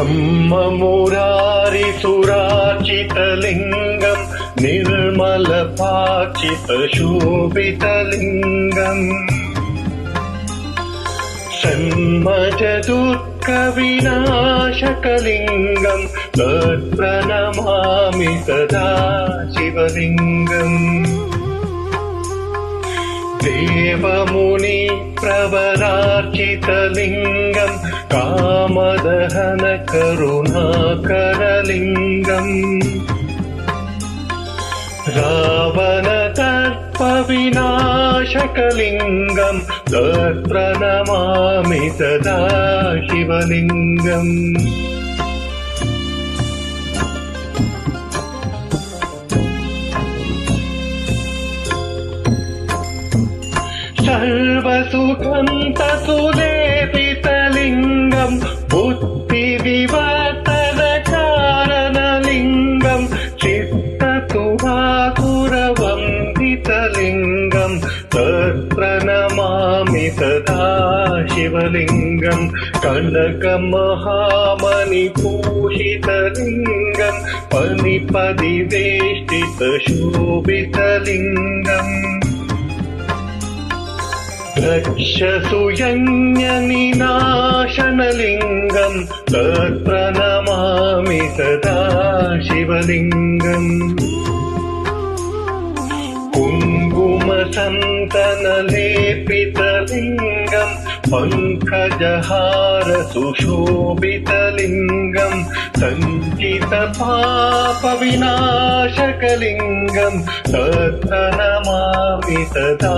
ब्रह्ममुरारिसुरार्चितलिङ्गम् निर्मलपार्चितशोभितलिङ्गम् सन्मजदुःखविनाशकलिङ्गम् तत्प्रणमामि सदा शिवलिङ्गम् देवमुनि प्रवरार्चितलिङ्गम् कामदहन करुणाकरलिङ्गम् रावणदर्पविनाशकलिङ्गम् तत्प्रणमामि सदा शिवलिङ्गम् सर्वसुखन्तसुलेपितलिङ्गम् बुद्धिविवर्तनकारणलिङ्गम् चित्तसुभासुरवन्दितलिङ्गम् तत्प्रणमामि सदा शिवलिङ्गम् कनकमहामणिभूषितलिङ्गम् पनिपदिवेष्टितशोभितलिङ्गम् रक्षसुयज्ञनिनाशनलिङ्गम् तत्प्रणमामि सदा शिवलिङ्गम् कुङ्कुमसन्तनलेपितलिङ्गम् पङ्कजहार सुशोभितलिङ्गम् सञ्चितपापविनाशकलिङ्गम् तत्प्रणमामि सदा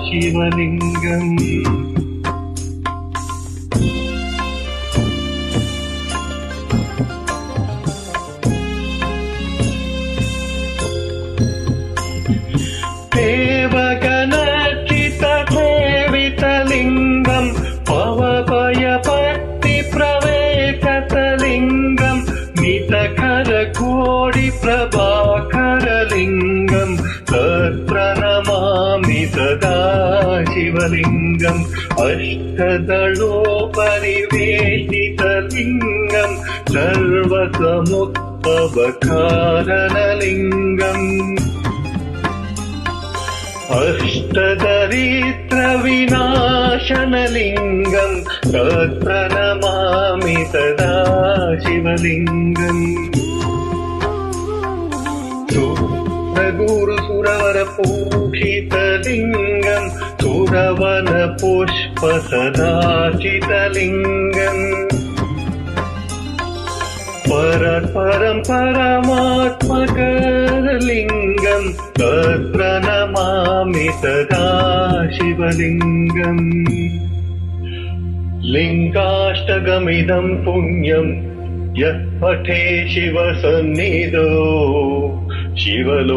शिवलिङ्गम् देवगणर्चितसेवितलिङ्गम् भवभयभक्तिप्रवेशतलिङ्गम् नितकरकोटिप्रभाकरलिङ्गम् तत्प्रणमामि सदा शिवलिङ्गम् अष्टदलोपरिवेष्टितलिङ्गम् सर्वसमुद्भवकारणलिङ्गम् अष्टदरिद्रविनाशनलिङ्गम् तत्प्रणमामि सदा शिवलिङ्गम् सुरगुरुसुरवरपूषितलिङ्गम् सुरवनपुष्पसदाचितलिङ्गम् परं परमात्मकलिङ्गम् तत्प्रणमामि सदा शिवलिङ्गम् लिङ्गाष्टकमिदं पुण्यं यः पठे शिवसन्निधौ शिवलोकमवाप्नोति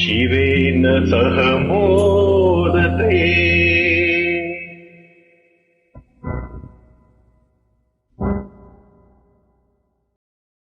शिवेन सह मोदते।